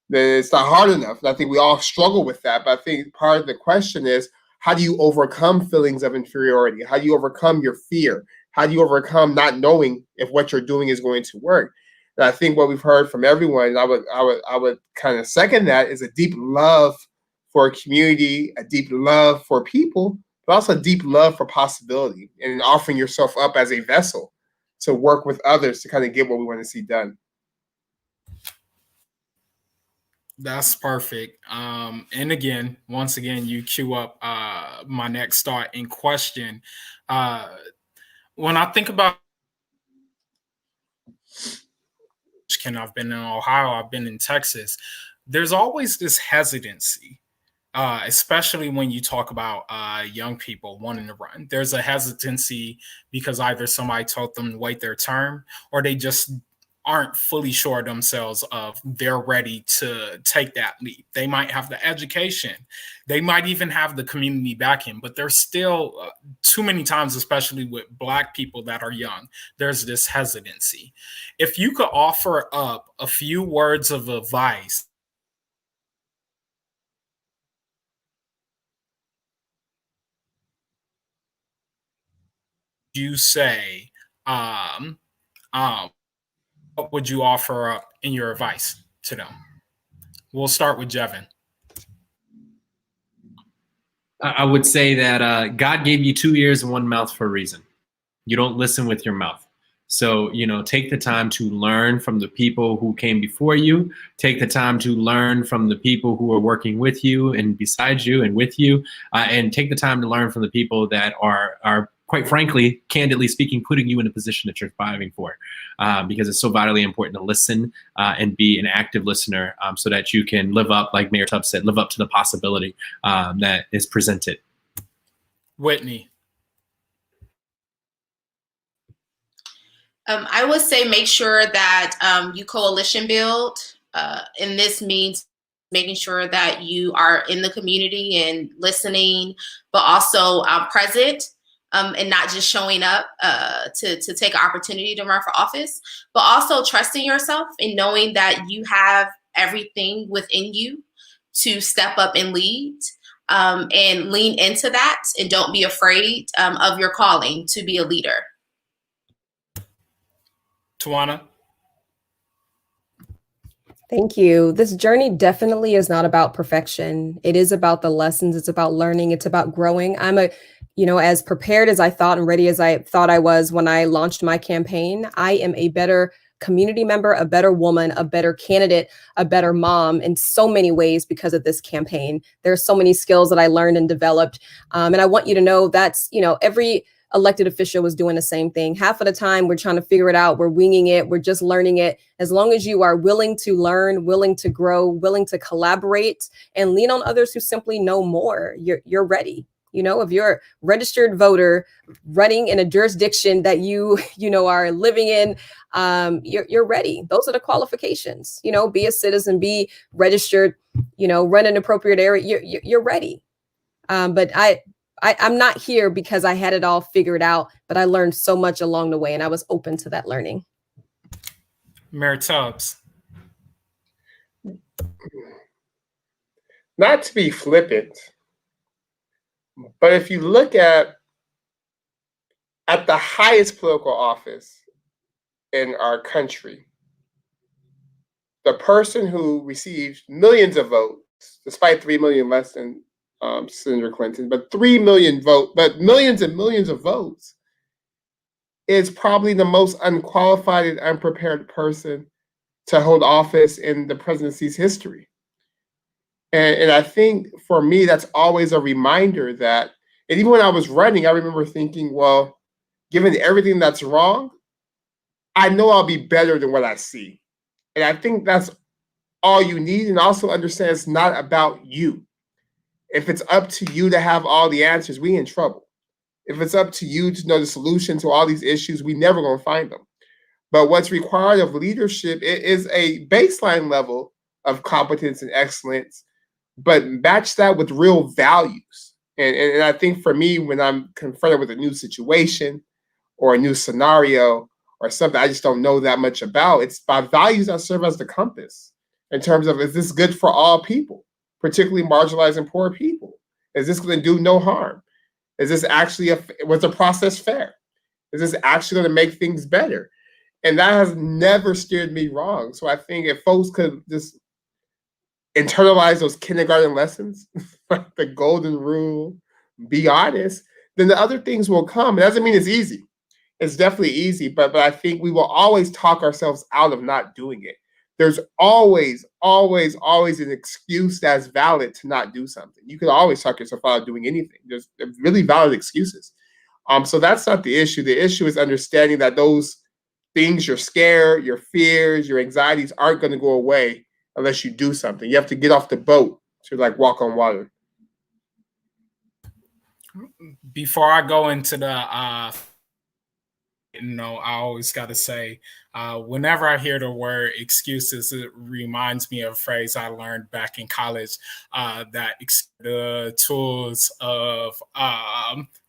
then it's not hard enough. And I think we all struggle with that. But I think part of the question is, how do you overcome feelings of inferiority? How do you overcome your fear? How do you overcome not knowing if what you're doing is going to work? And I think what we've heard from everyone, and I would kind of second that, is a deep love for a community, a deep love for people, but also a deep love for possibility and offering yourself up as a vessel to work with others to kind of get what we want to see done.
That's perfect. And again, once again, you cue up my next thought in question. When I think about, I've been in Ohio, I've been in Texas, there's always this hesitancy, especially when you talk about young people wanting to run. There's a hesitancy because either somebody told them to wait their turn, or they just aren't fully sure themselves of they're ready to take that leap. They might have the education, they might even have the community backing, but there's still too many times, especially with Black people that are young, there's this hesitancy. If you could offer up a few words of advice you say, what would you offer up in your advice to them? We'll start with Jevin.
I would say that God gave you 2 ears and 1 mouth for a reason. You don't listen with your mouth. So, take the time to learn from the people who came before you. Take the time to learn from the people who are working with you and beside you and with you. And take the time to learn from the people that are quite frankly, candidly speaking, putting you in a position that you're striving for, because it's so vitally important to listen and be an active listener, so that you can live up, like Mayor Tubbs said, live up to the possibility that is presented.
Whitney.
I would say make sure that you coalition build, and this means making sure that you are in the community and listening, but also present. And not just showing up to take an opportunity to run for office, but also trusting yourself and knowing that you have everything within you to step up and lead, and lean into that, and don't be afraid of your calling to be a leader.
Tawana.
Thank you. This journey definitely is not about perfection. It is about the lessons. It's about learning. It's about growing. I'm as prepared as I thought and ready as I thought I was when I launched my campaign. I am a better community member, a better woman, a better candidate, a better mom in so many ways because of this campaign. There are so many skills that I learned and developed. And I want you to know that's, every elected official was doing the same thing. Half of the time, we're trying to figure it out. We're winging it. We're just learning it. As long as you are willing to learn, willing to grow, willing to collaborate and lean on others who simply know more, you're ready. If you're a registered voter running in a jurisdiction that you are living in, you're ready. Those are the qualifications. Be a citizen, be registered, run an appropriate area. You're ready. But I'm not here because I had it all figured out, but I learned so much along the way, and I was open to that learning.
Mayor Tubbs.
Not to be flippant, but if you look at the highest political office in our country, the person who received millions of votes, despite 3 million less than Senator Clinton, but 3 million votes, but millions and millions of votes, is probably the most unqualified and unprepared person to hold office in the presidency's history. And I think for me, that's always a reminder that, and even when I was running, I remember thinking, well, given everything that's wrong, I know I'll be better than what I see. And I think that's all you need. And also understand it's not about you. If it's up to you to have all the answers, we in trouble. If it's up to you to know the solution to all these issues, we never gonna find them. But what's required of leadership is a baseline level of competence and excellence, but match that with real values. And I think for me, when I'm confronted with a new situation or a new scenario or something I just don't know that much about, it's my values that serve as the compass in terms of, is this good for all people, particularly marginalized and poor people? Is this going to do no harm? Is this actually, was the process fair? Is this actually going to make things better? And that has never steered me wrong. So I think if folks could just internalize those kindergarten lessons, like the golden rule, be honest, then the other things will come. It doesn't mean it's easy. It's definitely easy, but I think we will always talk ourselves out of not doing it. There's always, always, always an excuse that's valid to not do something. You can always talk yourself out of doing anything. There's really valid excuses. So that's not the issue. The issue is understanding that those things, you're scared, your fears, your anxieties aren't going to go away unless you do something. You have to get off the boat to like walk on water.
Before I go into the, I always got to say, whenever I hear the word excuses, it reminds me of a phrase I learned back in college, that the tools of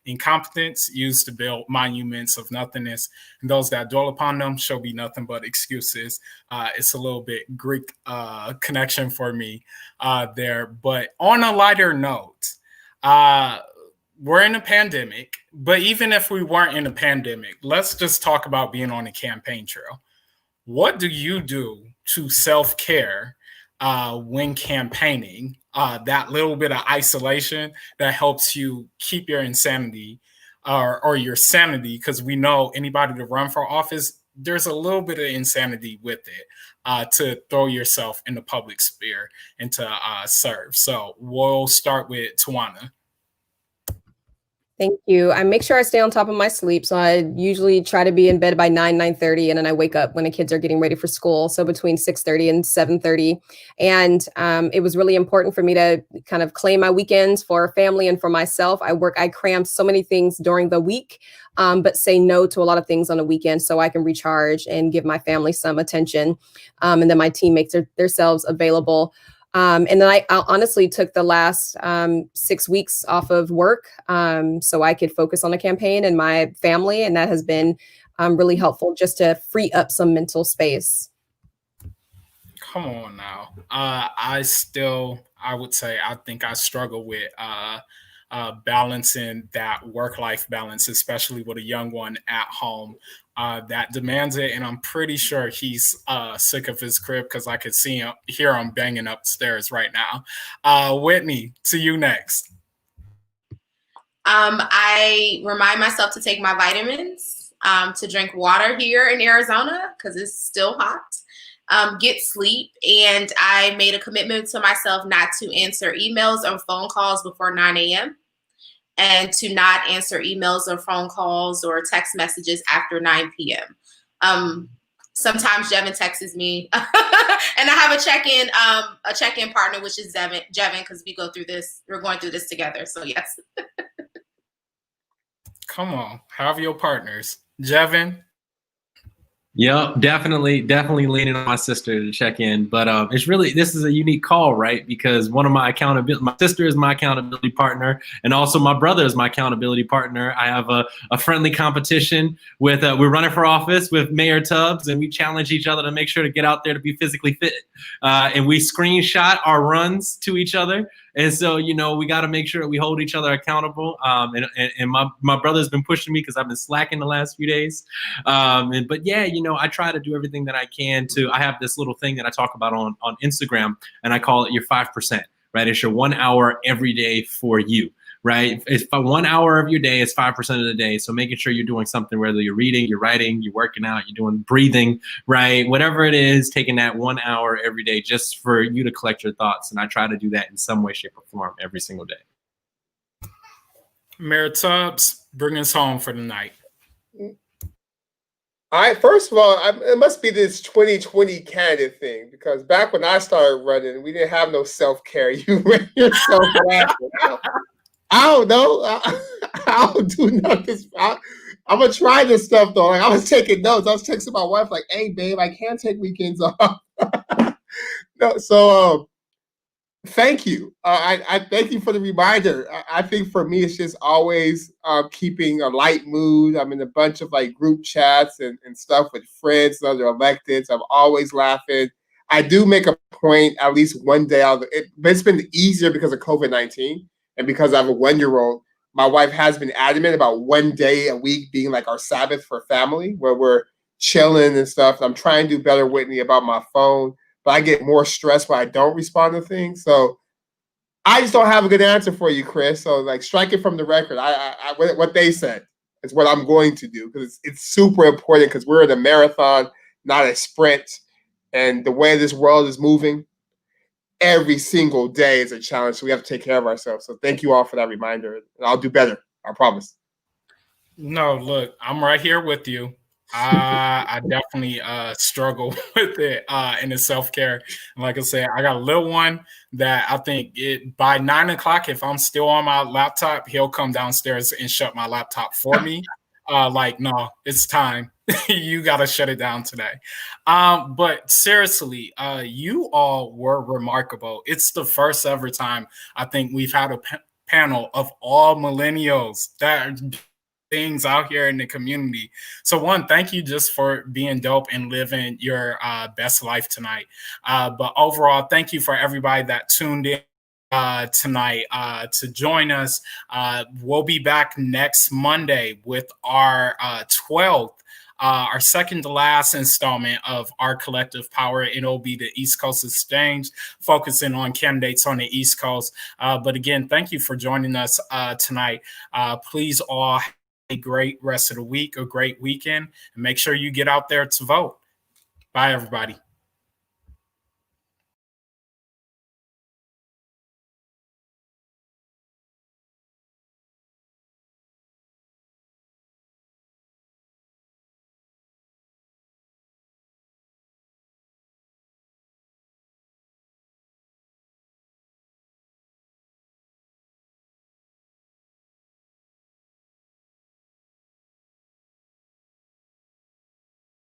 incompetence used to build monuments of nothingness, and those that dwell upon them shall be nothing but excuses. It's a little bit Greek connection for me there. But on a lighter note, we're in a pandemic, but even if we weren't in a pandemic, let's just talk about being on a campaign trail. What do you do to self-care when campaigning? That little bit of isolation that helps you keep your insanity or your sanity, because we know anybody to run for office, there's a little bit of insanity with it to throw yourself in the public sphere and to serve. So we'll start with Tawana.
Thank you. I make sure I stay on top of my sleep. So I usually try to be in bed by 9:30, and then I wake up when the kids are getting ready for school. So between 6:30 and 7:30. And it was really important for me to kind of claim my weekends for family and for myself. I cram so many things during the week, but say no to a lot of things on the weekend so I can recharge and give my family some attention. And then my team makes themselves available. And then I honestly took the last 6 weeks off of work so I could focus on the campaign and my family. And that has been really helpful just to free up some mental space.
Come on now. I would say I think I struggle with balancing that work-life balance, especially with a young one at home that demands it. And I'm pretty sure he's sick of his crib because I could hear him banging upstairs right now. Whitney, to you next.
I remind myself to take my vitamins, to drink water here in Arizona because it's still hot, get sleep. And I made a commitment to myself not to answer emails or phone calls before 9 a.m. and to not answer emails or phone calls or text messages after 9 p.m. Sometimes Jevin texts me and I have a check-in partner, which is Jevin, because we're going through this together. So yes.
Come on, have your partners. Jevin?
Yep, definitely leaning on my sister to check in. But this is a unique call, right? Because my sister is my accountability partner, and also my brother is my accountability partner. I have a friendly competition with, we're running for office with Mayor Tubbs, and we challenge each other to make sure to get out there to be physically fit. And we screenshot our runs to each other. And so, we got to make sure that we hold each other accountable. And my brother's been pushing me because I've been slacking the last few days. But yeah, I try to do everything that I can I have this little thing that I talk about on Instagram, and I call it your 5%, right? It's your 1 hour every day for you, right? It's 1 hour of your day, it's 5% of the day. So making sure you're doing something, whether you're reading, you're writing, you're working out, you're doing breathing, right? Whatever it is, taking that 1 hour every day just for you to collect your thoughts. And I try to do that in some way, shape, or form every single day.
Mayor Tubbs, bring us home for the night.
First of all, it must be this 2020 candidate thing, because back when I started running, we didn't have no self-care. You ran yourself laughing. I don't know. I don't do nothing. I'm gonna try this stuff though. Like, I was taking notes. I was texting my wife like, "Hey, babe, I can't take weekends off." No, so thank you. I thank you for the reminder. I think for me, it's just always keeping a light mood. I'm in a bunch of like group chats and stuff with friends and other electeds. I'm always laughing. I do make a point at least one day out of it, but it's been easier because of COVID-19 and because I have a 1-year-old. My wife has been adamant about one day a week being like our Sabbath for family, where we're chilling and stuff. I'm trying to do better, Whitney, about my phone, but I get more stressed when I don't respond to things. So I just don't have a good answer for you, Chris. So like, strike it from the record. What they said is what I'm going to do, because it's super important, because we're in a marathon, not a sprint. And the way this world is moving, every single day is a challenge. So we have to take care of ourselves. So thank you all for that reminder. And I'll do better. I promise.
No, look, I'm right here with you. I definitely struggle with it in the self-care. Like I said, I got a little one that I think by 9 o'clock, if I'm still on my laptop, he'll come downstairs and shut my laptop for me. Like, no, it's time. You got to shut it down today. But seriously, you all were remarkable. It's the first ever time I think we've had a panel of all millennials that things out here in the community. So one, thank you just for being dope and living your best life tonight. But overall, thank you for everybody that tuned in tonight to join us. We'll be back next Monday with our 12th, our second to last installment of our collective power. It'll be the East Coast Exchange, focusing on candidates on the East Coast. But again, thank you for joining us tonight. Please all have a great rest of the week, a great weekend, and make sure you get out there to vote. Bye, everybody.